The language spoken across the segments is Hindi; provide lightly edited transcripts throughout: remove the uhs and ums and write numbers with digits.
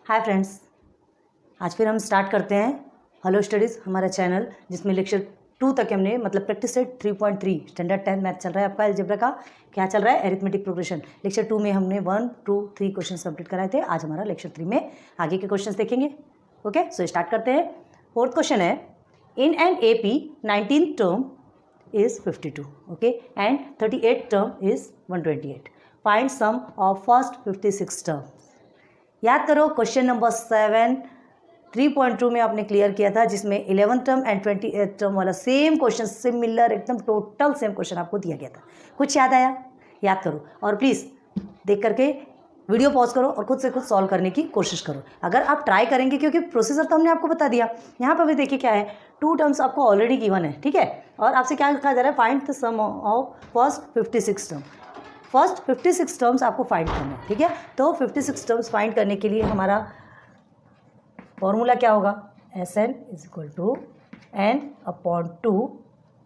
हाय फ्रेंड्स, आज फिर हम स्टार्ट करते हैं हेलो स्टडीज़ हमारा चैनल, जिसमें लेक्चर 2 तक हमने मतलब प्रैक्टिस सेट 3.3 स्टैंडर्ड 10 मैथ चल रहा है आपका अलजेब्रा का। क्या चल रहा है? Arithmetic progression. लेक्चर 2 में हमने 1, 2, 3 क्वेश्चन कंप्लीट कराए थे। आज हमारा लेक्चर 3 में आगे के क्वेश्चन देखेंगे। ओके, सो स्टार्ट करते हैं। फोर्थ क्वेश्चन है, इन an AP 19th term is 52, okay, and 38th term is 128. Find sum of first 56 term. याद करो क्वेश्चन नंबर 7 3.2 में आपने क्लियर किया था, जिसमें 11th term and 28th term वाला सेम क्वेश्चन, सिमिलर एकदम टोटल सेम क्वेश्चन आपको दिया गया था। कुछ याद आया? याद करो और प्लीज़ देख करके वीडियो पॉज करो और खुद से खुद सॉल्व करने की कोशिश करो। अगर आप ट्राई करेंगे, क्योंकि प्रोसीजर तो हमने आपको बता दिया। यहाँ पर भी देखिए क्या है, 2 टर्म्स आपको ऑलरेडी गिवन है, ठीक है। और आपसे क्या कहा जा रहा है, find the sum of first 56 term. First 56 terms आपको फाइंड करना है, ठीक है। तो 56 टर्म्स फाइंड करने के लिए हमारा फॉर्मूला क्या होगा, Sn = n/2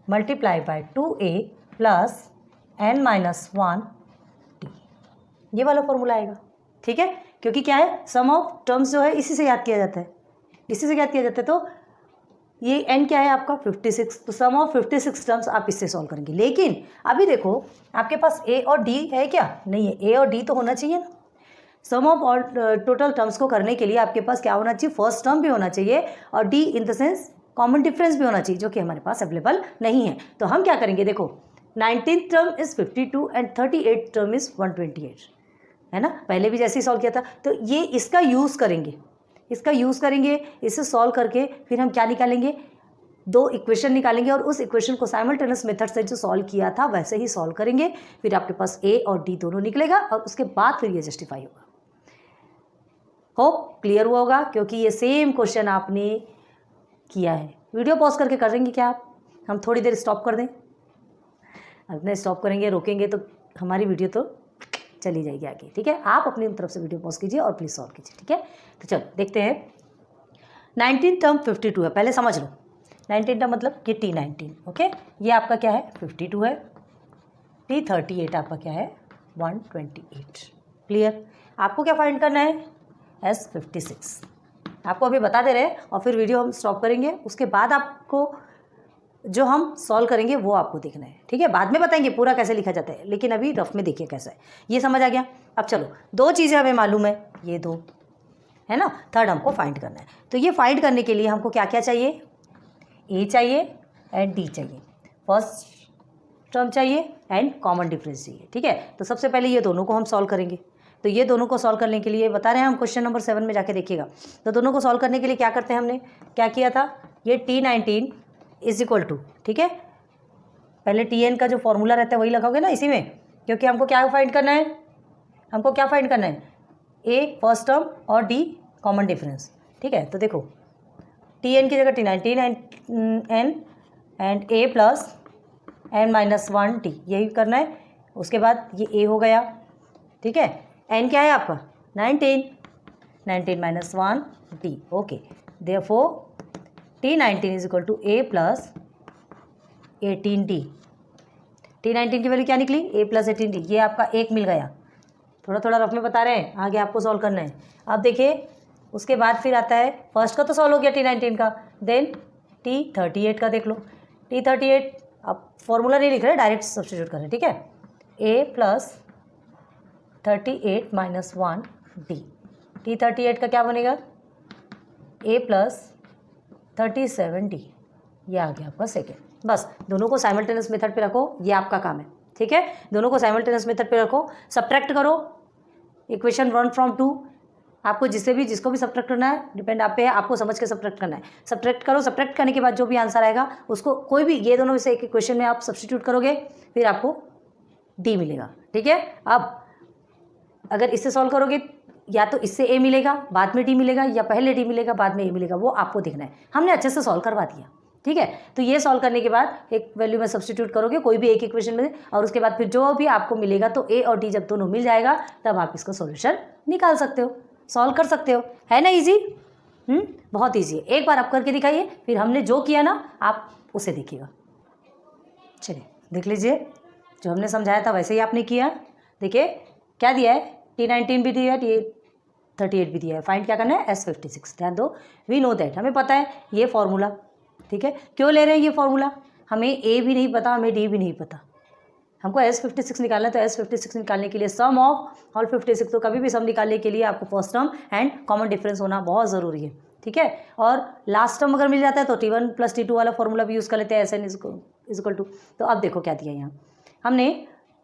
multiply by 2a plus n-1t, ये वाला फॉर्मूला आएगा, ठीक है। क्योंकि क्या है, सम ऑफ टर्म्स जो है इसी से याद किया जाता है, इसी से याद किया जाता है। तो ये n क्या है आपका 56, तो सम ऑफ 56 टर्म्स आप इससे सॉल्व करेंगे। लेकिन अभी देखो आपके पास a और d है क्या? नहीं है। a और d तो होना चाहिए ना। सम ऑफ और टोटल टर्म्स को करने के लिए आपके पास क्या होना चाहिए, फर्स्ट टर्म भी होना चाहिए और d in the sense common difference भी होना चाहिए, जो कि हमारे पास अवेलेबल नहीं है। तो हम क्या करेंगे, देखो 19th term is 52 and 38th term is 128, है ना। पहले भी जैसे ही सॉल्व किया था। तो ये इसका यूज़ करेंगे, इसे सॉल्व करके फिर हम क्या निकालेंगे, 2 इक्वेशन निकालेंगे और उस इक्वेशन को साइमल्टेनियस मेथड से जो सॉल्व किया था वैसे ही सॉल्व करेंगे। फिर आपके पास a और d दोनों निकलेगा और उसके बाद फिर ये जस्टिफाई होगा। होप क्लियर हुआ होगा, क्योंकि ये सेम क्वेश्चन आपने किया है। वीडियो पॉज करके करेंगे क्या आप? हम थोड़ी देर स्टॉप कर दें। अपने स्टॉप करेंगे, रोकेंगे तो हमारी वीडियो तो चली जाएगी आगे, ठीक है। आप अपनी तरफ से वीडियो पॉज कीजिए और प्लीज़ सॉल्व कीजिए, ठीक है। तो चलो देखते हैं। 19 टर्म 52 है, पहले समझ लो। 19 टर्म मतलब कि T19, ओके। ये आपका क्या है 52 है। T38 आपका क्या है 128। क्लियर? आपको क्या फाइंड करना है, S56। आपको अभी बता दे रहे हैं और फिर वीडियो हम स्टॉप करेंगे। उसके बाद आपको जो हम सॉल्व करेंगे वो आपको देखना है, ठीक है। बाद में बताएंगे पूरा कैसे लिखा जाता है, लेकिन अभी रफ में देखिए कैसा है। ये समझ आ गया? अब चलो 2 चीज़ें हमें मालूम है, ये 2 है ना। थर्ड हमको फाइंड करना है। तो ये फाइंड करने के लिए हमको क्या क्या चाहिए, a चाहिए एंड d चाहिए, फर्स्ट टर्म चाहिए एंड कॉमन डिफरेंस चाहिए, ठीक है। तो सबसे पहले ये दोनों को हम सॉल्व करेंगे। तो ये दोनों को सॉल्व करने के लिए बता रहे हैं हम, क्वेश्चन नंबर 7 में जाके देखिएगा। तो दोनों को सॉल्व करने के लिए क्या करते हैं, हमने क्या किया था, ये T19 = ठीक है। पहले Tn का जो फॉर्मूला रहता है वही लगाओगे ना इसी में, क्योंकि हमको क्या फाइंड करना है, a फर्स्ट टर्म और d कॉमन डिफरेंस, ठीक है। तो देखो Tn की जगह T19 and a plus n-1t, यही करना है। उसके बाद ये a हो गया, ठीक है। n क्या है आपका 19 - 1t, okay. Therefore T19 = a plus 18t। T19 की वैल्यू क्या निकली, a प्लस 18t। ये आपका 1 मिल गया। थोड़ा थोड़ा रफ में बता रहे हैं, आगे आपको सॉल्व करना है। अब देखिए उसके बाद फिर आता है, फर्स्ट का तो सॉल्व हो गया T19 का, देन T38 का देख लो। T38 अब फॉर्मूला नहीं लिख रहे, डायरेक्ट सब्स्टिट्यूट कर रहे हैं, ठीक है। a plus 38 - 1t। T38 का क्या बनेगा, a प्लस 37t। ये आ गया आपका सेकेंड। बस दोनों को साइमल्टेनियस मेथड पे रखो, ये आपका काम है, ठीक है। दोनों को साइमल्टेनियस मेथड पे रखो, सब्ट्रैक्ट करो इक्वेशन 1 from 2। आपको जिसको भी सब्ट्रैक्ट करना है, डिपेंड आप पे है, आपको समझ के सब्ट्रैक्ट करना है। सब्ट्रैक्ट करो, सब्ट्रैक्ट करने के बाद जो भी आंसर आएगा उसको कोई भी ये दोनों में से एक इक्वेशन में आप सब्स्टिट्यूट करोगे, फिर आपको d मिलेगा, ठीक है। अब अगर इससे सॉल्व करोगे, या तो इससे a मिलेगा बाद में d मिलेगा, या पहले d मिलेगा बाद में a मिलेगा, वो आपको देखना है। हमने अच्छे से सॉल्व करवा दिया, ठीक है। तो ये सॉल्व करने के बाद एक वैल्यू में सब्स्टिट्यूट करोगे कोई भी एक इक्वेशन में, और उसके बाद फिर जो भी आपको मिलेगा, तो a और d जब दोनों मिल जाएगा तब आप इसका सॉल्यूशन निकाल सकते हो, सॉल्व कर सकते हो। है ना इजी? बहुत ईजी है। एक बार आप करके दिखाइए, फिर हमने जो किया ना आप उसे देखिएगा। चलिए देख लीजिए, जो हमने समझाया था वैसे ही आपने किया। देखिए क्या दिया है, T19 भी दिया है, 38 भी दिया है। फाइंड क्या करना है, S56। ध्यान दो, वी नो दैट, हमें पता है ये फॉर्मूला, ठीक है। क्यों ले रहे हैं ये फॉर्मूला, हमें ए भी नहीं पता, हमें डी भी नहीं पता, हमको S56 निकालना है। तो S56 निकालने के लिए सम ऑफ ऑल 56, तो कभी भी सम निकालने के लिए आपको first term and common difference होना बहुत ज़रूरी है, ठीक है। और लास्ट टर्म अगर मिल जाता है तो T1 + T2 वाला फॉर्मूला भी यूज़ कर लेते हैं, SN इक्वल टू। तो अब देखो क्या दिया यहाँ,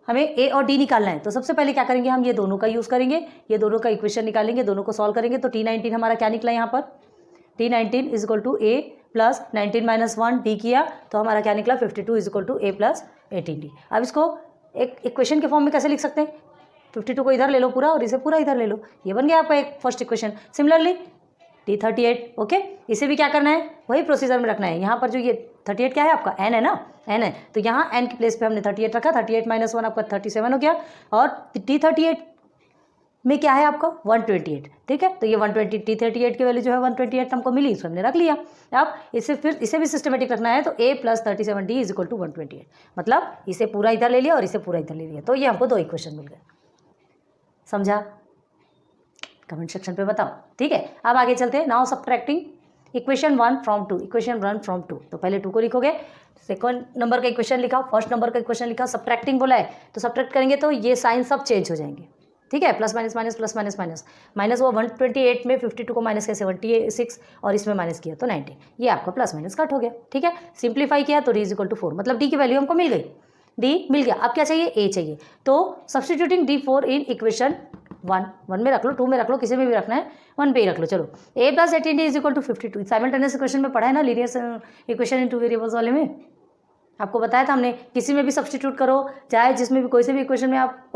हमें ए और डी निकालना है। तो सबसे पहले क्या करेंगे, हम ये दोनों का यूज़ करेंगे, ये दोनों का इक्वेशन निकालेंगे, दोनों को सॉल्व करेंगे। तो T19 हमारा क्या निकला यहाँ पर, T19 = A + 19 - 1 D किया तो हमारा क्या निकला, 52 = A + 18D। अब इसको एक इक्वेशन के फॉर्म में कैसे लिख सकते हैं, 52 को इधर ले लो पूरा और इसे पूरा इधर ले लो, ये बन गया आपका एक first equation. Similarly T38, okay, इसे भी क्या करना है, वही प्रोसीजर में रखना है। यहाँ पर जो ये 38 क्या है आपका, n है ना, n है, तो यहाँ n की प्लेस पे हमने 38 रखा, 38 - 1 आपका 37 हो गया। और T38 में क्या है आपका 128, ठीक है। तो ये 120, T38 की वैल्यू जो है 128 हमको मिली, इसको हमने रख लिया। अब इसे भी सिस्टमेटिक रखना है, तो A + 37D = 128, मतलब इसे पूरा इधर ले लिया और इसे पूरा इधर ले लिया, तो ये हमको 2 इक्वेशन मिल गए। समझा, कमेंट सेक्शन पे बताओ, ठीक है। अब आगे चलते हैं। Now subtracting equation 1 from 2, equation 1 from 2, तो पहले 2 को लिखोगे, सेकंड नंबर का इक्वेशन लिखा, फर्स्ट नंबर का इक्वेशन लिखा, सब्ट्रैक्टिंग बोला है तो सब्ट्रैक्ट करेंगे तो ये साइन सब चेंज हो जाएंगे, ठीक है। Plus minus minus plus minus minus minus, वो 128 में 52 को माइनस किया 76 और इसमें माइनस किया तो 19, ये आपका प्लस माइनस कट हो गया, ठीक है। सिंप्लीफाई किया तो D = 4, मतलब D की वैल्यू हमको मिल गई, D मिल गया। अब क्या चाहिए, A चाहिए, तो सब्सटीट्यूटिंग D4 इन इक्वेशन 1 में रख लो, 2 में रख लो, किसी में भी रखना है, 1 पे ही रख लो। चलो A + 18D = 52, साइमल्टेनियस इक्वेशन में पढ़ा है ना, लीनियर इक्वेशन इन 2 वेरिएबल्स वाले में आपको बताया था हमने, किसी में भी सब्सटीट्यूट करो, चाहे जिसमें भी कोई से भी इक्वेशन में आप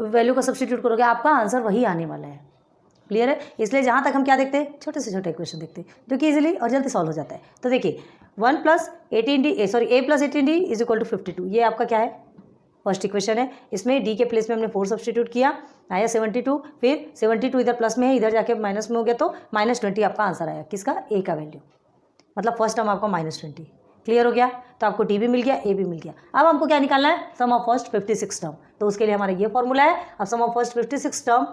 वैल्यू का सब्सटीट्यूट करोगे, आपका आंसर वही आने वाला है, क्लियर है। इसलिए जहाँ तक हम क्या देखते हैं, छोटे से छोटे इक्वेशन देखते हैं जो कि इजीली और जल्दी सॉल्व हो जाता है। तो देखिए 1 + 18D A + 18D = 52, ये आपका क्या है, फर्स्ट इक्वेशन है। इसमें D के प्लेस में हमने 4 सब्सटीट्यूट किया, आया 72, फिर 72 इधर प्लस में है, इधर जाके माइनस में हो गया तो -20 आपका आंसर आया, किसका, A का वैल्यू, मतलब फर्स्ट टर्म आपका -20, क्लियर हो गया। तो आपको D भी मिल गया, A भी मिल गया। अब हमको क्या निकालना है, सम ऑफ फर्स्ट 56 टर्म, तो उसके लिए हमारा ये फॉर्मूला है। अब सम ऑफ फर्स्ट 56 टर्म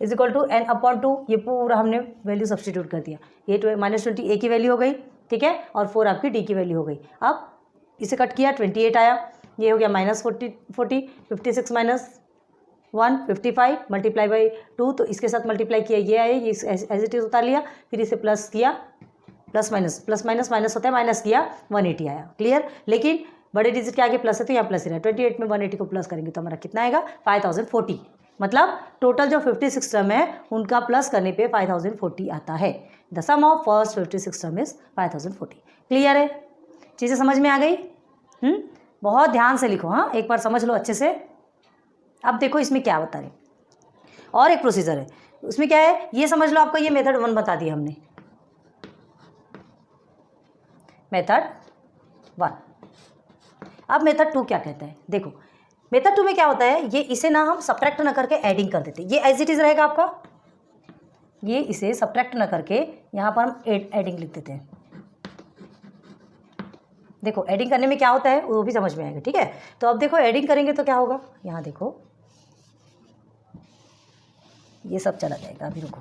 = n/2, ये पूरा हमने वैल्यू सब्सटीट्यूट कर दिया, ये -20 A की वैल्यू हो गई, ठीक है, और 4 आपकी D की वैल्यू हो गई। अब इसे कट किया 28 आया, ये हो गया -40 56 - 1 55 × 2, तो इसके साथ मल्टीप्लाई किया, ये आया, ये एज इट इज उतार लिया, फिर इसे प्लस किया, प्लस माइनस माइनस होता है, माइनस किया 180 आया, क्लियर। लेकिन बड़े डिजिट के आगे प्लस है तो यहाँ प्लस ही रहा, 28 में 180 को प्लस करेंगे तो हमारा कितना आएगा, 5040, मतलब टोटल जो 56 टर्म है उनका प्लस करने पे 5040 आता है। The sum of first 56 term is 5040, clear है, चीज़ें समझ में आ गई। बहुत ध्यान से लिखो, हाँ, एक बार समझ लो अच्छे से। अब देखो इसमें क्या बता रहे, और एक प्रोसीजर है, उसमें क्या है ये समझ लो, आपको ये मेथड 1 बता दिया हमने, मेथड 1। अब मेथड 2 क्या कहता है, देखो मेथड 2 में क्या होता है, ये इसे ना हम सब्ट्रैक्ट ना करके एडिंग कर देते, ये एज इट इज रहेगा आपका, ये इसे सब्ट्रैक्ट ना करके यहाँ पर हम एडिंग लिख देते हैं। देखो एडिंग करने में क्या होता है वो भी समझ में आएगा, ठीक है। तो अब देखो एडिंग करेंगे तो क्या होगा, यहाँ देखो ये सब चला जाएगा, अभी रुको,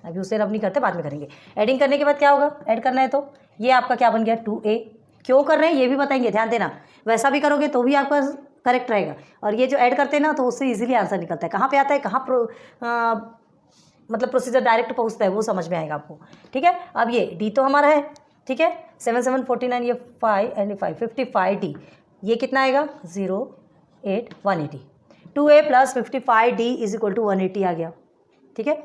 अभी उसे रब नहीं करते, बाद में करेंगे। एडिंग करने के बाद क्या होगा, ऐड करना है तो ये आपका क्या बन गया 2A, क्यों कर रहे हैं ये भी बताएंगे, ध्यान देना, वैसा भी करोगे तो भी आपका करेक्ट रहेगा, और ये जो ऐड करते हैं ना तो उससे इजीली आंसर निकलता है, कहाँ पे आता है, कहाँ मतलब प्रोसीजर डायरेक्ट पहुँचता है वो समझ में आएगा आपको, ठीक है। अब ये D तो हमारा है, ठीक है, 7 7 49, ये 5 and 5 55D, ये कितना आएगा 0 8 180, 2A + 55D = 180 आ गया, ठीक है,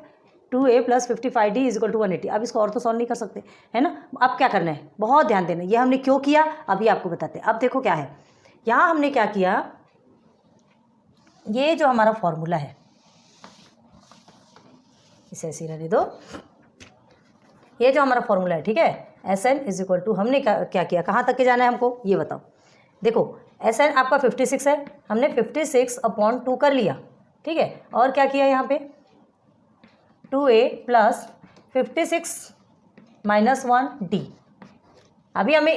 2A + 55D = 180। अब इसको और तो सॉल्व नहीं कर सकते, है ना। अब क्या करना है, बहुत ध्यान देना, ये हमने क्यों किया अभी आपको बताते हैं। अब देखो क्या है, यहाँ हमने क्या किया, ये जो हमारा फॉर्मूला है इसे ऐसे रहने दो, ये जो हमारा फॉर्मूला है, ठीक है, SN = हमने क्या किया, कहाँ तक के जाना है हमको ये बताओ। देखो SN आपका 56 है, हमने 56/2 कर लिया, ठीक है, और क्या किया यहाँ पे 2A + 56 - 1D। अभी हमें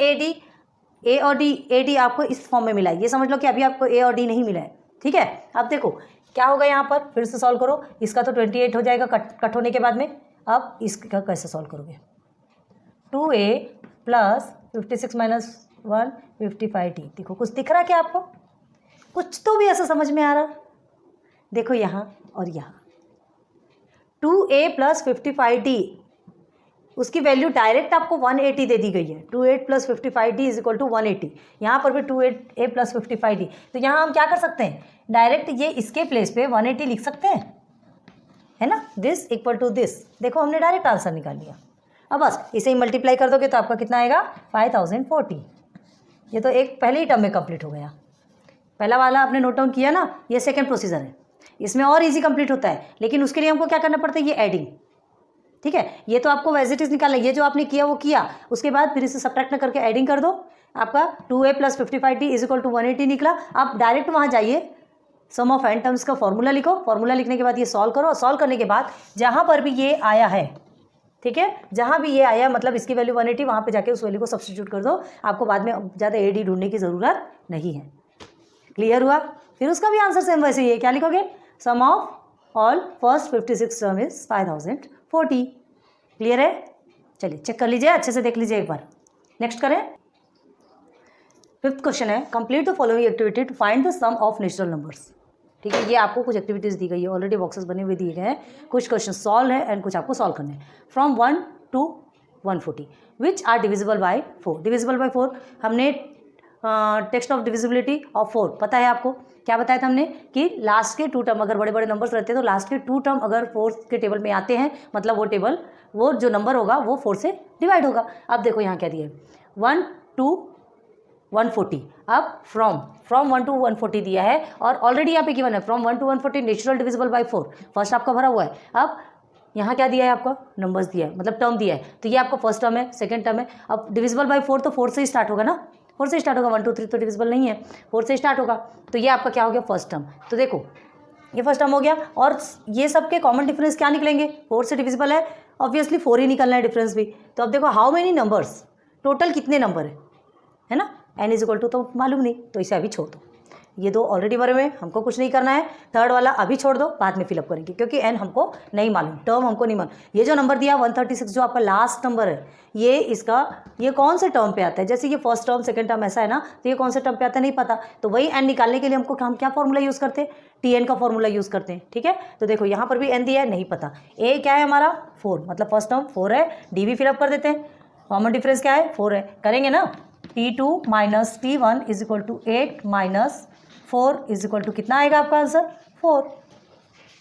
A और D आपको इस फॉर्म में मिला है, ये समझ लो कि अभी आपको A और D नहीं मिला है, ठीक है। अब देखो क्या होगा यहाँ पर, फिर से सॉल्व करो, इसका तो 28 हो जाएगा कट होने के बाद में। अब इसका कैसे सॉल्व करोगे, 2a प्लस 56 माइनस 1 55d। देखो कुछ दिख रहा है क्या आपको, कुछ तो भी ऐसा समझ में आ रहा। देखो यहाँ और यहाँ 2a प्लस 55d, उसकी वैल्यू डायरेक्ट आपको 180 दे दी गई है। 28 plus 55d is equal to 180। यहाँ पर भी 2a प्लस 55d, तो यहाँ हम क्या कर सकते हैं, डायरेक्ट ये इसके प्लेस पे 180 लिख सकते हैं, है ना, दिस इक्वल टू दिस। देखो हमने डायरेक्ट आंसर निकाल लिया। अब बस इसे ही मल्टीप्लाई कर दोगे तो आपका कितना आएगा 5040। ये तो एक पहले ही टर्म में कंप्लीट हो गया। पहला वाला आपने नोट डाउन किया ना, ये सेकेंड प्रोसीजर है, इसमें और इजी कंप्लीट होता है, लेकिन उसके लिए हमको क्या करना पड़ता है, ये एडिंग। ठीक है, ये तो आपको एज इट इज निकालना है, ये जो आपने किया वो किया, उसके बाद फिर इसे सब्ट्रैक्ट करके एडिंग कर दो, आपका 2a plus 55d is equal to 180 निकला। आप डायरेक्ट वहाँ जाइए, सम ऑफ n टर्म्स का फॉर्मूला लिखो, फॉर्मूला लिखने के बाद ये सॉल्व करो, और सॉल्व करने के बाद जहाँ पर भी ये आया है, ठीक है, जहाँ भी ये आया मतलब इसकी वैल्यू 180, वहाँ पे जाके उस वैल्यू को सब्स्टिट्यूट कर दो, आपको बाद में ज़्यादा एडी ढूंढने की ज़रूरत नहीं है। क्लियर हुआ। फिर उसका भी आंसर सेम वैसे ही है, क्या लिखोगे, sum of all first 56 term is 5040। Clear है। चलिए चेक कर लीजिए, अच्छे से देख लीजिए एक बार। नेक्स्ट करें, फिफ्थ क्वेश्चन है, complete the following activity to find the sum of natural numbers. ठीक है, ये आपको कुछ एक्टिविटीज़ दी गई है, ऑलरेडी बॉक्सेस बने हुए दिए गए हैं, कुछ क्वेश्चन सॉल्व है एंड कुछ आपको सॉल्व करने हैं। From 1 to 140 which are divisible by 4। Divisible by 4 हमने टेक्स्ट ऑफ डिविजिबिलिटी ऑफ 4 पता है आपको, क्या बताया था हमने कि लास्ट के 2 टर्म अगर बड़े बड़े नंबर्स रहते हैं तो लास्ट के 2 टर्म अगर 4 के टेबल में आते हैं, मतलब वो जो नंबर होगा वो 4 से डिवाइड होगा। अब देखो यहाँ क्या दिया है, 1 to 140। अब फ्रॉम 1 to 140 दिया है, और ऑलरेडी यहाँ पे गिवन है from 1 to 140 natural divisible by 4, first आपका भरा हुआ है। अब यहाँ क्या दिया है, आपका नंबर्स दिया है, मतलब टर्म दिया है, तो ये आपका फर्स्ट टर्म है, सेकंड टर्म है। अब डिविजिबल बाय 4 तो 4 से ही स्टार्ट होगा ना, 4 से स्टार्ट होगा, 1 2 3 तो डिविजिबल नहीं है, 4 से स्टार्ट होगा, तो ये आपका क्या हो गया, फर्स्ट टर्म। तो देखो ये फर्स्ट टर्म हो गया, और ये सब के कॉमन डिफरेंस क्या निकलेंगे, 4 से डिविजिबल है, ऑब्वियसली 4 ही निकलना है डिफरेंस भी। तो अब देखो हाउ मेनी नंबर्स, टोटल कितने नंबर है ना, n इज इक्वल टू तो मालूम नहीं, तो इसे अभी छोड़ दो, ये 2 ऑलरेडी भरे हुए हैं, हमको कुछ नहीं करना है। थर्ड वाला अभी छोड़ दो, बाद में फिलअप करेंगे, क्योंकि n हमको नहीं मालूम, टर्म हमको नहीं मालूम। ये जो नंबर दिया 136 जो आपका लास्ट नंबर है, ये कौन से टर्म पे आता है, जैसे ये फर्स्ट टर्म सेकंड टर्म ऐसा है ना, तो ये कौन से टर्म पे आता है नहीं पता, तो वही n निकालने के लिए हम क्या फॉर्मूला यूज़ करते हैं, tn का फॉर्मूला यूज़ करते हैं। ठीक है, तो देखो यहाँ पर भी n दिया है, नहीं पता, a क्या है हमारा 4, मतलब फर्स्ट टर्म 4 है, d भी फिलअप कर देते हैं, कॉमन डिफरेंस क्या है 4 है, करेंगे ना, t2 माइनस t1 is equal to 8 minus 4 is equal to कितना आएगा आपका आंसर 4,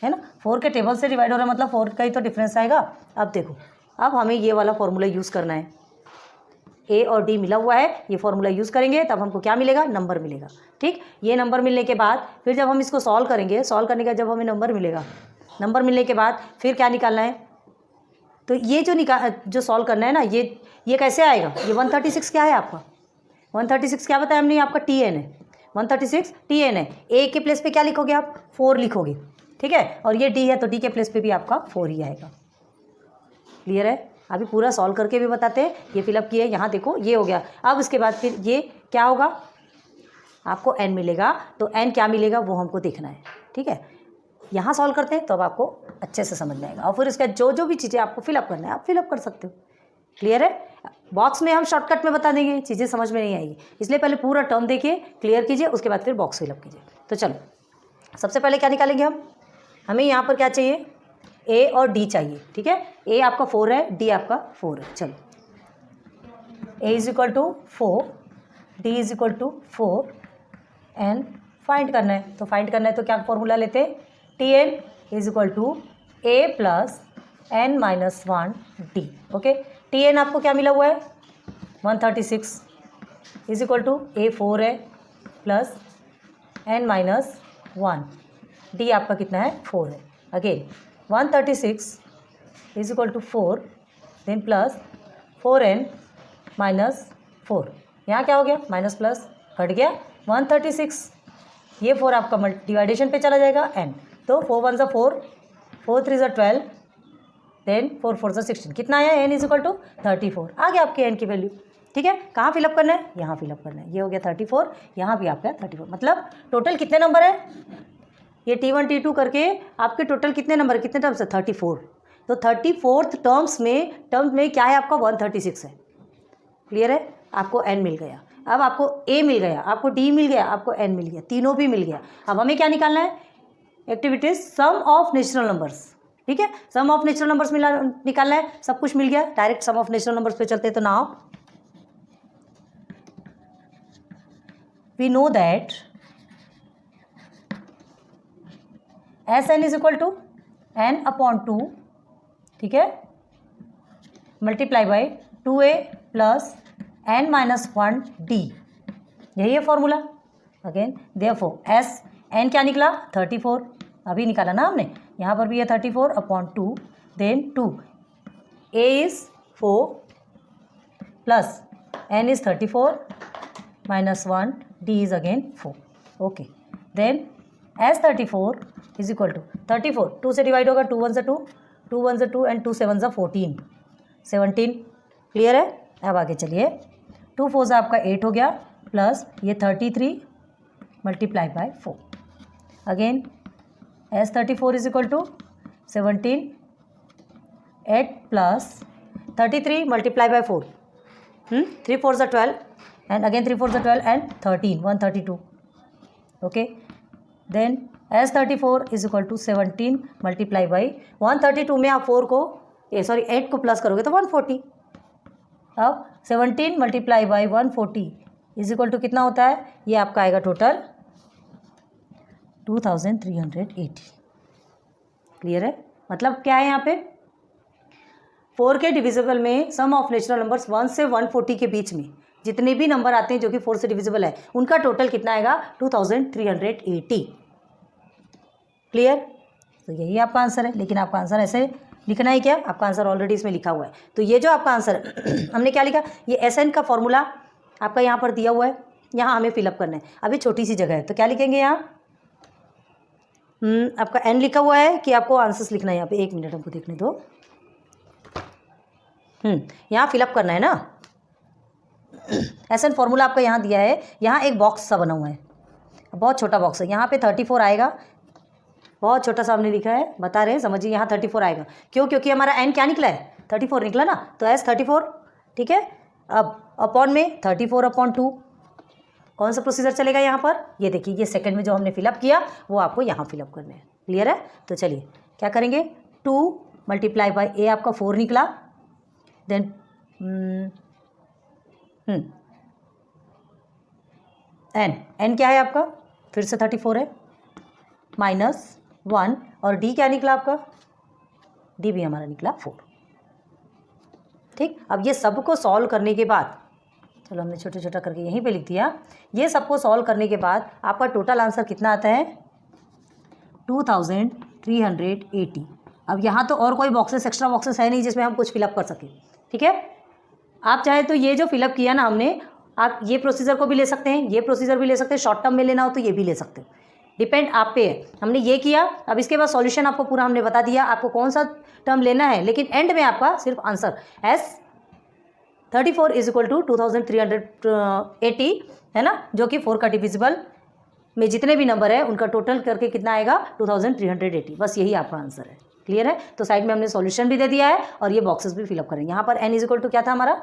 है ना, 4 के टेबल से डिवाइड हो रहा है, मतलब 4 का ही तो डिफरेंस आएगा। अब देखो, अब हमें ये वाला फॉर्मूला यूज़ करना है, a और d मिला हुआ है, ये फॉर्मूला यूज़ करेंगे, तब हमको क्या मिलेगा, नंबर मिलेगा। ठीक, ये नंबर मिलने के बाद फिर जब हम इसको सॉल्व करेंगे, सॉल्व करने के बाद जब हमें नंबर मिलेगा, नंबर मिलने के बाद फिर क्या निकालना है, तो ये जो सॉल्व करना है ना, ये कैसे आएगा, ये 136 क्या है आपका, 136 क्या बताया हमने, आपका tn है, 136 tn है, a के प्लेस पे क्या लिखोगे आप 4 लिखोगे, ठीक है, और ये d है तो d के प्लेस पे भी आपका 4 ही आएगा। क्लियर है, अभी पूरा सॉल्व करके भी बताते हैं, ये फिलअप किए, यहाँ देखो ये हो गया। अब इसके बाद फिर ये क्या होगा, आपको n मिलेगा, तो n क्या मिलेगा वो हमको देखना है। ठीक है, यहाँ सॉल्व करते हैं तो अब आपको अच्छे से समझ में आएगा, और फिर इसका जो भी चीज़ें आपको फिलअप करना है आप फिलअप कर सकते हो। क्लियर है, बॉक्स में हम शॉर्टकट में बता देंगे, चीज़ें समझ में नहीं आएगी, इसलिए पहले पूरा टर्म देखिए, क्लियर कीजिए, उसके बाद फिर बॉक्स फिलअप कीजिए। तो चलो सबसे पहले क्या निकालेंगे हमें यहाँ पर क्या चाहिए, a और d चाहिए। ठीक है, a आपका 4 है, d आपका 4 है। चलो a is equal to 4, d is equal to 4 and find करना है, तो फाइंड करना है तो क्या फॉर्मूला लेते हैं, tn is equal to a plus n minus 1 d। Okay, tn आपको क्या मिला हुआ है 136 इज इक्वल टू a 4 है प्लस n माइनस 1, d आपका कितना है 4 है। Again 136 is equal to 4 then plus 4n minus 4, यहाँ क्या हो गया माइनस प्लस कट गया 136, ये 4 आपका डिवाइडेशन पे चला जाएगा n, तो 4 1 ज़ा 4, 4 3 ज़ा 12, देन 4 4 ज़ा 16, कितना आया n इज इक्वल टू 34, आ गया आपके n की वैल्यू। ठीक है, कहाँ फिलअप करना है, यहाँ फिलअप करना है। ये हो गया 34, यहाँ भी आपका 34, मतलब टोटल कितने नंबर है, ये T1 T2 करके आपके टोटल कितने नंबर है, कितने टर्म्स है, 34। तो 34th टर्म्स में क्या है आपका 136 है। क्लियर है, आपको n मिल गया। अब आपको a मिल गया, आपको d मिल गया, आपको n मिल गया, तीनों भी मिल गया। अब हमें क्या निकालना है, activities sum of natural numbers. ठीक है, सम ऑफ नेचुरल नंबर्स निकालना है, सब कुछ मिल गया। Direct sum of natural numbers पे चलते हैं। तो now we know that Sn is equal to n/2, ठीक है, multiply by 2a plus n-1d, यही है formula. Again therefore S N क्या निकला 34, अभी निकाला ना हमने, यहाँ पर भी है 34/2, then 2 a is 4 plus n is 34 minus 1 d is again 4। Okay, then S34 is equal to 34, 2 से डिवाइड होगा, 2 1 से 2, 2 1 से 2 एंड 2 7 से 14, 17। क्लियर है, अब आगे चलिए। 2 4 से आपका 8 हो गया, प्लस ये 33 multiply by 4। Again S34 is equal to 17, 8 plus 33 multiply by 4, 3 4 से 12 एंड अगेन 3 4 से 12 and 13, 132। Okay, then S34 is equal to 17 multiply by 132 में आप 8 को प्लस करोगे तो 140। अब 17 multiply by 140 is equal to कितना होता है, ये आपका आएगा टोटल 2380। क्लियर है, मतलब क्या है यहाँ पे 4 के डिविजिबल में सम ऑफ नेचुरल नंबर्स 1 से 140 के बीच में जितने भी नंबर आते हैं जो कि 4 से डिविजिबल है, उनका टोटल कितना आएगा 2380। क्लियर, तो यही आपका आंसर है। लेकिन आपका आंसर ऐसे लिखना है क्या, आपका आंसर ऑलरेडी इसमें लिखा हुआ है। तो ये जो आपका आंसर है हमने क्या लिखा, ये SN का फॉर्मूला आपका यहाँ पर दिया हुआ है, यहाँ हमें फिलअप करना है। अभी छोटी सी जगह है तो क्या लिखेंगे यहाँ, आपका N लिखा हुआ है कि आपको आंसर्स लिखना है यहाँ पे, 1 मिनट हमको देखने दो। यहाँ फिलअप करना है ना, SN फॉर्मूला आपका यहाँ दिया है, यहाँ एक बॉक्स सा बना हुआ है, बहुत छोटा बॉक्स है, यहाँ पे 34 आएगा, बहुत छोटा सा हमने लिखा है, बता रहे हैं समझिए, यहाँ 34 आएगा। क्यों, क्योंकि हमारा n क्या निकला है 34 निकला ना, तो S34। ठीक है, अब अपॉन में 34/2, कौन सा प्रोसीजर चलेगा यहाँ पर, ये देखिए, ये सेकंड में जो हमने फिलअप किया वो आपको यहाँ फिलअप करना है। क्लियर है, तो चलिए क्या करेंगे, 2 मल्टीप्लाई बाई a आपका 4 निकला, देन n क्या है आपका, फिर से 34 है, माइनस 1, और d क्या निकला आपका, d भी हमारा निकला 4। ठीक, अब ये सबको सॉल्व करने के बाद, चलो हमने छोटा छोटा करके यहीं पे लिख दिया, ये सबको सॉल्व करने के बाद आपका टोटल आंसर कितना आता है 2380। अब यहाँ तो और कोई बॉक्सेस, एक्स्ट्रा बॉक्सेस है नहीं जिसमें हम कुछ फिलअप कर सकें। ठीक है, आप चाहे तो ये जो फिलअप किया ना हमने, आप ये प्रोसीजर को भी ले सकते हैं, ये प्रोसीजर भी ले सकते हैं, शॉर्ट टर्म में लेना हो तो ये भी ले सकते हैं, डिपेंड आप पे है। हमने ये किया, अब इसके बाद सॉल्यूशन आपको पूरा हमने बता दिया आपको कौन सा टर्म लेना है, लेकिन एंड में आपका सिर्फ answer S34 is equal to 2380 है ना, जो कि 4 का डिविजिबल में जितने भी नंबर है उनका टोटल करके कितना आएगा 2380, बस यही आपका आंसर है। क्लियर है, तो साइड में हमने सॉल्यूशन भी दे दिया है और ये बॉक्सेस भी फिलअप करेंगे। यहाँ पर n इज इक्वल टू क्या था हमारा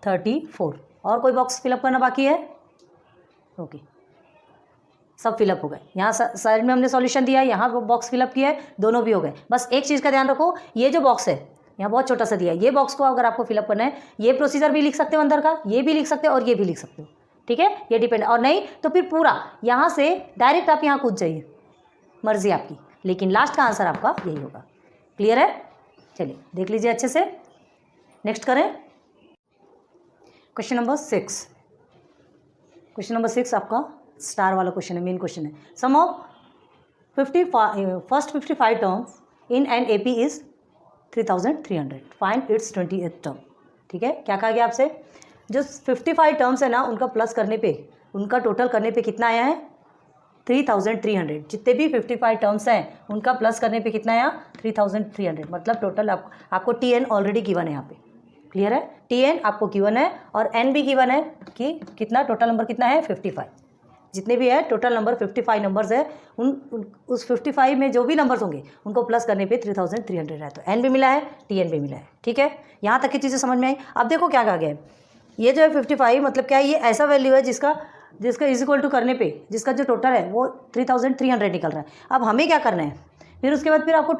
34, और कोई बॉक्स फिलअप करना बाकी है, ओके सब फिलअप हो गए। यहाँ साइड में हमने सॉल्यूशन दिया है, यहाँ बॉक्स फिलअप किया है, दोनों भी हो गए। बस एक चीज़ का ध्यान रखो, ये जो बॉक्स है यहाँ बहुत छोटा सा दिया है, ये बॉक्स को अगर आपको फिलअप करना है, ये प्रोसीजर भी लिख सकते हो अंदर का, ये भी लिख सकते हो और ये भी लिख सकते हो। ठीक है, ये डिपेंड, और नहीं तो फिर पूरा यहाँ से डायरेक्ट आप यहाँ कूद जाइए, मर्जी आपकी, लेकिन लास्ट का आंसर आपका यही होगा। क्लियर है, चलिए देख लीजिए अच्छे से, नेक्स्ट करें क्वेश्चन नंबर 6। क्वेश्चन नंबर 6 आपका स्टार वाला क्वेश्चन है, मेन क्वेश्चन है। Sum of 55 terms in an AP is 3300, find its 28th term. ठीक है, क्या कहा गया आपसे, जो 55 टर्म्स है ना उनका प्लस करने पे, उनका टोटल करने पे कितना आया है 3300। जितने भी 55 टर्म्स हैं उनका प्लस करने पे कितना आया 3300, मतलब टोटल आपको TN ऑलरेडी गिवन है यहाँ पे। क्लियर है? टी एन आपको गिवन है और एन भी गिवन है कि कितना टोटल नंबर कितना है 55। जितने भी है टोटल नंबर 55 नंबर्स है, उस 55 में जो भी नंबर्स होंगे उनको प्लस करने पे 3300 है। तो एन भी मिला है, टी एन भी मिला है। ठीक है, यहाँ तक की चीज़ें समझ में आई। अब देखो क्या कहा गया है, ये जो है 55 मतलब क्या है, ये ऐसा वैल्यू है जिसका इज इक्वल टू करने पे जिसका जो टोटल है वो 3300 निकल रहा है। अब हमें क्या करना है, फिर उसके बाद फिर आपको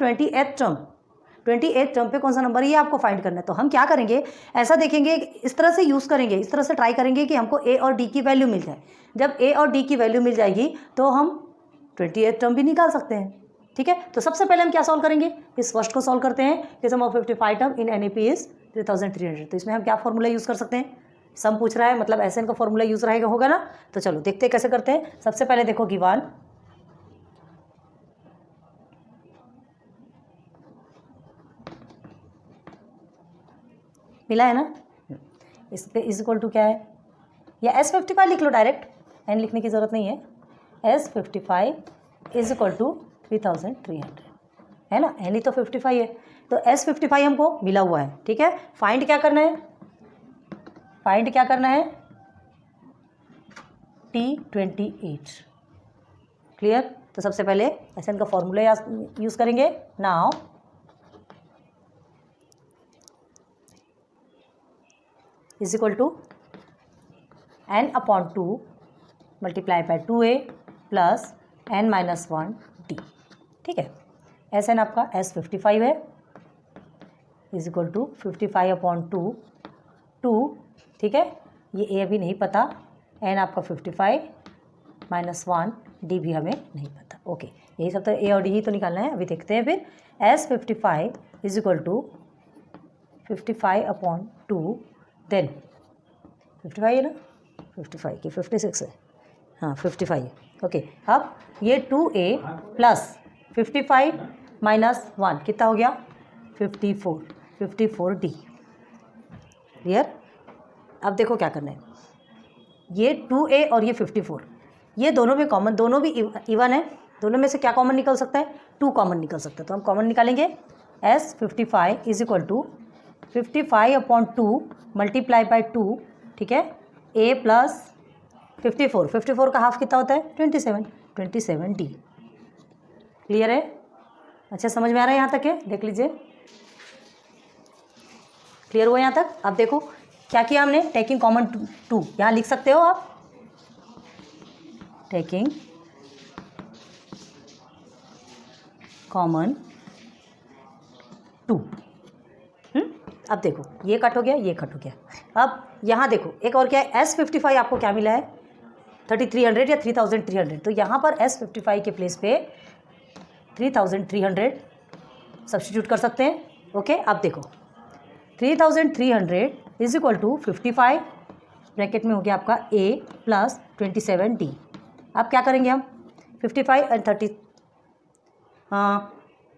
28th टर्म पे कौन सा नंबर है ये आपको फाइंड करना है। तो हम क्या करेंगे, ऐसा देखेंगे, इस तरह से यूज़ करेंगे, इस तरह से ट्राई करेंगे कि हमको ए और डी की वैल्यू मिल जाए। जब ए और डी की वैल्यू मिल जाएगी तो हम 28th टर्म भी निकाल सकते हैं। ठीक है, तो सबसे पहले हम क्या सॉल्व करेंगे, इस फर्स्ट को सॉल्व करते हैं कि sum of 55 term in an is 3300। तो इसमें हम क्या फॉर्मूला यूज़ कर सकते हैं, सम पूछ रहा है मतलब एस एन का फॉर्मूला यूज़ रहेगा होगा ना। तो चलो देखते हैं कैसे करते हैं। सबसे पहले देखो गिवन मिला है ना, इस पे इज इक्वल टू क्या है, या S55 लिख लो डायरेक्ट, एन लिखने की ज़रूरत नहीं है। S55 इज इक्वल टू 3300 है ना, एन ही तो 55 है। तो S55 हमको मिला हुआ है। ठीक है, फाइंड क्या करना है, T28। क्लियर, तो सबसे पहले एस एन का फॉर्मूला यूज़ करेंगे। Now is equal to n/2 multiply by 2a plus n-1d। ठीक है, एस एन आपका S55 है इज इक्वल टू 55/2 2। ठीक है, ये a अभी नहीं पता, n आपका 55 -1 d भी हमें नहीं पता। ओके, यही सब तो a और d ही तो निकालना है। अभी देखते हैं फिर S55 is equal to 55/2 then 55 है ना, 55 की 56 है, हाँ 55 है। ओके, अब ये 2a प्लस 55 -1 कितना हो गया 54d। क्लियर, अब देखो क्या करना है, ये 2a और ये 54 ये दोनों में कॉमन, दोनों भी इवन है, दोनों में से क्या कॉमन निकल सकता है, 2 कॉमन निकल सकता है। तो हम कॉमन निकालेंगे S55 is equal to 55/2 multiply by 2। ठीक है, a प्लस 54 का हाफ कितना होता है 27d। क्लियर है, अच्छा समझ में आ रहा है यहाँ तक है, देख लीजिए क्लियर हुआ यहाँ तक। अब देखो क्या किया हमने, टेकिंग कॉमन 2 यहाँ लिख सकते हो आप, टेकिंग कॉमन 2। अब देखो ये कट हो गया, ये कट हो गया। अब यहाँ देखो एक और क्या है, S55 आपको क्या मिला है 3300 या 3300। तो यहाँ पर S55 के प्लेस पे 3300 सब्स्टिट्यूट कर सकते हैं। ओके, अब देखो 3300 इज इक्वल टू 55 ब्रैकेट में हो गया आपका a प्लस 27d। अब क्या करेंगे हम 55 एंड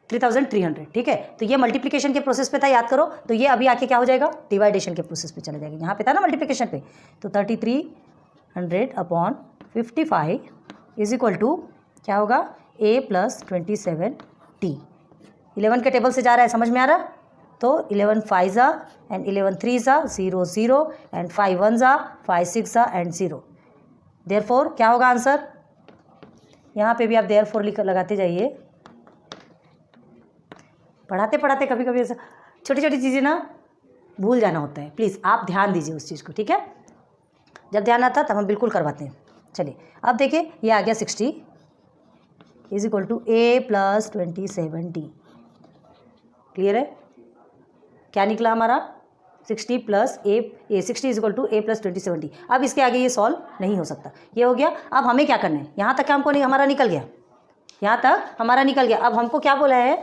3300। ठीक है, तो ये मल्टीप्लिकेशन के प्रोसेस पे था, याद करो। तो ये अभी आके क्या हो जाएगा, डिवाइडेशन के प्रोसेस पे चला जाएगा। यहाँ पे था ना मल्टीप्लिकेशन पे, तो 3300/55 इज इक्वल टू क्या होगा a प्लस 27d। 11 के टेबल से जा रहा है, समझ में आ रहा, तो 11 5 एंड 11 3 0 0 एंड 5 1 5 6 एंड 0। देयरफॉर क्या होगा आंसर, यहाँ पे भी आप देयरफॉर लिख लगाते जाइए। पढ़ाते पढ़ाते कभी कभी ऐसा छोटी छोटी चीज़ें ना भूल जाना होता है, प्लीज़ आप ध्यान दीजिए उस चीज़ को। ठीक है, जब ध्यान आता तब हम बिल्कुल करवाते हैं। चलिए अब देखिए ये आ गया 60 is equal to a plus 27d। Clear है, क्या निकला हमारा 60 plus a 60 is equal to a plus 27d। अब इसके आगे ये सॉल्व नहीं हो सकता, ये हो गया। अब हमें क्या करना है, यहाँ तक क्या हमको नहीं, हमारा निकल गया, यहाँ तक हमारा निकल गया। अब हमको क्या बोला है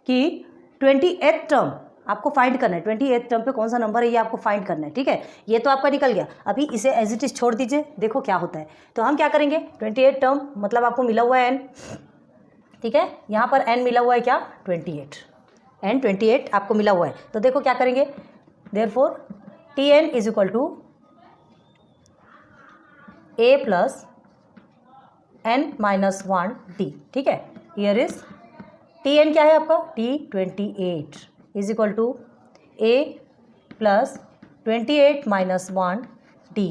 कि 28th टर्म आपको फाइंड करना है, 28th टर्म पे कौन सा नंबर है ये आपको फाइंड करना है। ठीक है, ये तो आपका निकल गया, अभी इसे एज इट इज छोड़ दीजिए, देखो क्या होता है। तो हम क्या करेंगे 28th टर्म मतलब आपको मिला हुआ है n। ठीक है, यहाँ पर n मिला हुआ है क्या 28, n 28 आपको मिला हुआ है। तो देखो क्या करेंगे, therefore Tn is equal to a plus n-1d। ठीक है, हियर इज Tn क्या है आपका T28 is equal to a plus 28 minus 1 t,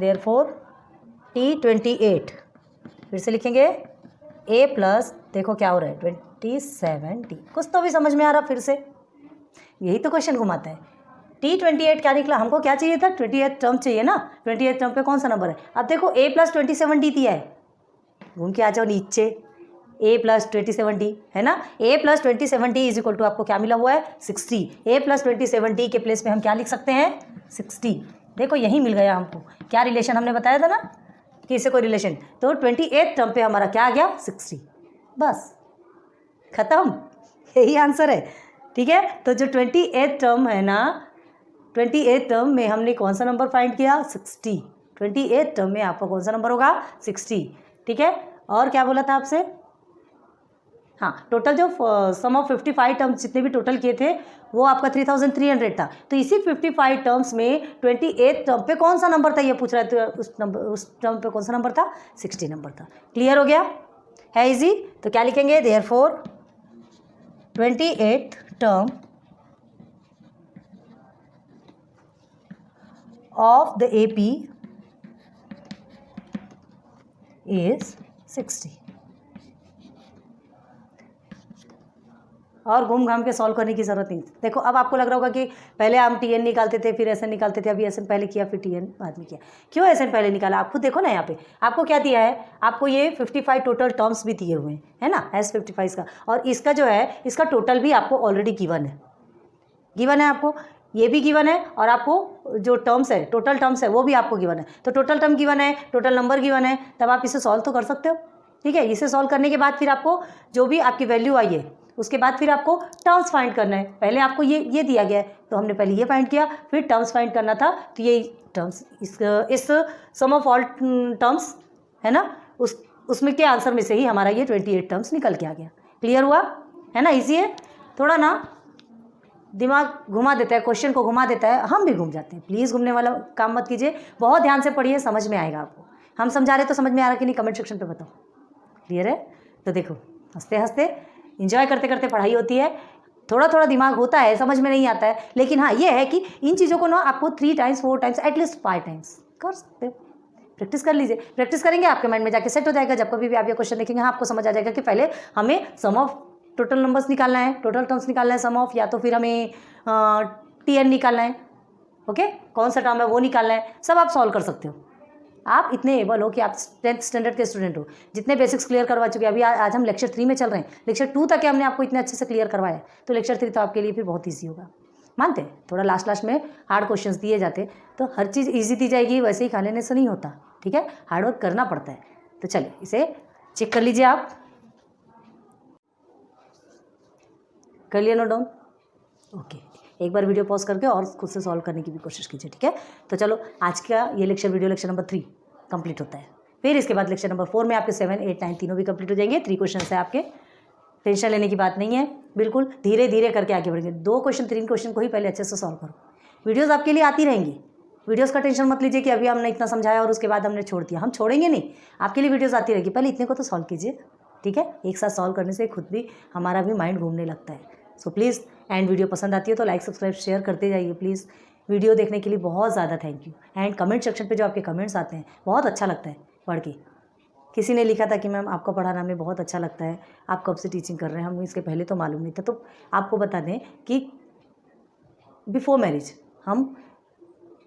therefore t 28, फिर से लिखेंगे a प्लस, देखो क्या हो रहा है 27t। कुछ तो भी समझ में आ रहा फिर से, यही तो क्वेश्चन घुमाता है। t28 क्या निकला, हमको क्या चाहिए था 28 टर्म चाहिए ना, 28 टर्म पे कौन सा नंबर है। अब देखो a प्लस 27t दिया है, घूम के आ जाओ नीचे, a प्लस 27t है ना, a plus 27t is equal to आपको क्या मिला हुआ है 60। a प्लस 27t के प्लेस में हम क्या लिख सकते हैं 60। देखो यही मिल गया हमको, क्या रिलेशन हमने बताया था ना कि इससे कोई रिलेशन, तो 28 टर्म पे हमारा क्या आ गया 60, बस खत्म, यही आंसर है। ठीक है, तो जो 28 टर्म है ना, 28 टर्म में हमने कौन सा नंबर फाइंड किया 60, 28 टर्म में आपका कौन सा नंबर होगा 60। ठीक है, और क्या बोला था आपसे, हाँ टोटल जो सम ऑफ 55 टर्म्स जितने भी टोटल किए थे वो आपका 3300 था, तो इसी 55 टर्म्स में 28 टर्म पे कौन सा नंबर था ये पूछ रहा है, तो उस टर्म पे कौन सा नंबर था 60 नंबर था। क्लियर हो गया है, इजी। तो क्या लिखेंगे, therefore 28 term of the AP is 60। और घूम घाम के सॉल्व करने की ज़रूरत नहीं। देखो अब आपको लग रहा होगा कि पहले हम टी एन निकालते थे फिर एस एन निकालते थे, अभी एस एन पहले किया फिर टी एन बाद में किया, क्यों एस एन पहले निकाला। आप खुद देखो ना, यहाँ पे आपको क्या दिया है, आपको ये 55 टोटल टर्म्स भी दिए हुए हैं, है ना, एस 55 का, और इसका जो है इसका टोटल भी आपको ऑलरेडी गिवन है आपको, ये भी गिवन है, और आपको जो टर्म्स है टोटल टर्म्स है वो भी आपको गिवन है। तो टोटल टर्म गिवन है, टोटल नंबर गिवन है, तब आप इसे सॉल्व तो कर सकते हो। ठीक है, इसे सॉल्व करने के बाद फिर आपको जो भी आपकी वैल्यू आई है उसके बाद फिर आपको टर्म्स फाइंड करना है। पहले आपको ये दिया गया है तो हमने पहले ये फाइंड किया, फिर टर्म्स फाइंड करना था, तो ये टर्म्स इस सम ऑफ ऑल टर्म्स है ना, उसमें के आंसर में से ही हमारा ये 28 टर्म्स निकल के आ गया। क्लियर हुआ है ना, ईजी है। थोड़ा ना दिमाग घुमा देता है, क्वेश्चन को घुमा देता है, हम भी घूम जाते हैं। प्लीज़ घूमने वाला काम मत कीजिए, बहुत ध्यान से पढ़िए, समझ में आएगा आपको। हम समझा रहे तो समझ में आ रहा कि नहीं, कमेंट सेक्शन पे बताओ। क्लियर है, तो देखो हंसते हंसते इंजॉय करते करते पढ़ाई होती है। थोड़ा थोड़ा दिमाग होता है, समझ में नहीं आता है, लेकिन हाँ ये है कि इन चीज़ों को ना आपको 3 टाइम्स 4 टाइम्स एटलीस्ट 5 टाइम्स कर सकते हो। प्रैक्टिस कर लीजिए, प्रैक्टिस करेंगे आपके माइंड में जाके सेट हो जाएगा। जब कभी भी आप ये क्वेश्चन देखेंगे हाँ आपको समझ आ जाएगा कि पहले हमें सम ऑफ टोटल नंबर्स निकालना है, टोटल टर्म्स निकालना है सम ऑफ, या तो फिर हमें टी एन निकालना है, ओके कौन सा टर्म है वो निकालना है, सब आप सॉल्व कर सकते हो। आप इतने एबल हो कि आप 10th स्टैंडर्ड के स्टूडेंट हो, जितने बेसिक्स क्लियर करवा चुके हैं। अभी आज हम लेक्चर 3 में चल रहे हैं, लेक्चर 2 तक हमने आपको इतने अच्छे से क्लियर करवाया, तो लेक्चर 3 तो आपके लिए फिर बहुत ईजी होगा। मानते हैं थोड़ा लास्ट में हार्ड क्वेश्चंस दिए जाते तो हर चीज़ ईजी दी जाएगी, वैसे ही खा लेने से नहीं होता। ठीक है, हार्ड वर्क करना पड़ता है। तो चलिए इसे चेक कर लीजिए, आप कर लिया नोट डाउन, ओके। एक बार वीडियो पॉज करके और खुद से सॉल्व करने की भी कोशिश कीजिए। ठीक है, तो चलो आज का ये वीडियो लेक्चर नंबर 3 कंप्लीट होता है। फिर इसके बाद लेक्चर नंबर 4 में आपके 7, 8, 9 तीनों भी कंप्लीट हो जाएंगे। 3 क्वेश्चन है आपके, टेंशन लेने की बात नहीं है, बिल्कुल धीरे धीरे करके आगे बढ़ेंगे। 2 क्वेश्चन 3 क्वेश्चन को ही पहले अच्छे से सॉल्व करो। वीडियोज़ आपके लिए आती रहेंगी, वीडियोज़ का टेंशन मत लीजिए कि अभी हमने इतना समझाया और उसके बाद हमने छोड़ दिया। हम छोड़ेंगे नहीं, आपके लिए वीडियोज़ आती रहेगी, पहले इतने को तो सॉल्व कीजिए। ठीक है, एक साथ सॉल्व करने से खुद भी हमारा भी माइंड घूमने लगता है। सो प्लीज़, एंड वीडियो पसंद आती है तो लाइक सब्सक्राइब शेयर करते जाइए प्लीज़। वीडियो देखने के लिए बहुत ज़्यादा thank you. And comment section पे जो आपके कमेंट्स आते हैं बहुत अच्छा लगता है पढ़ के। किसी ने लिखा था कि मैम आपका पढ़ाना हमें बहुत अच्छा लगता है, आप कब से टीचिंग कर रहे हैं, हमें इसके पहले तो मालूम नहीं था। तो आपको बता दें कि बिफोर मैरिज हम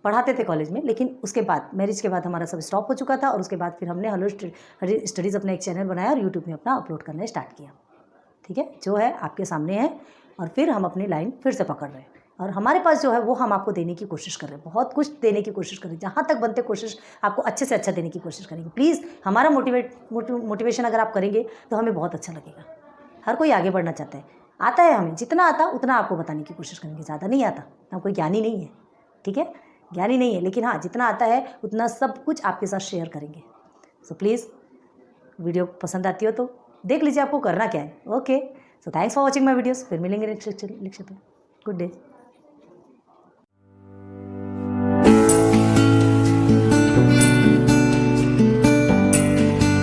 पढ़ाते थे कॉलेज में, लेकिन उसके बाद मैरिज के बाद हमारा सब स्टॉप हो चुका था, और उसके बाद फिर हमने हेलो स्टडीज़ अपना एक चैनल बनाया और यूट्यूब में अपना अपलोड करना स्टार्ट किया। ठीक है, जो है आपके सामने है, और फिर हम अपनी लाइन फिर से पकड़ रहे हैं, और हमारे पास जो है वो हम आपको देने की कोशिश कर रहे हैं, बहुत कुछ देने की कोशिश कर रहे हैं, जहाँ तक बनते कोशिश आपको अच्छे से अच्छा देने की कोशिश करेंगे। प्लीज़ हमारा मोटिवेशन अगर आप करेंगे तो हमें बहुत अच्छा लगेगा। हर कोई आगे बढ़ना चाहता है, आता है हमें, जितना आता उतना आपको बताने की कोशिश करेंगे, ज़्यादा नहीं आता, हम कोई ज्ञानी नहीं है। ठीक है, ज्ञानी नहीं है, लेकिन हाँ जितना आता है उतना सब कुछ आपके साथ शेयर करेंगे। सो प्लीज़ वीडियो पसंद आती हो तो देख लीजिए आपको करना क्या है। Okay, so thanks for watching my videos. फिर मिलेंगे नेक्स्ट लेक्चर पे। Good day.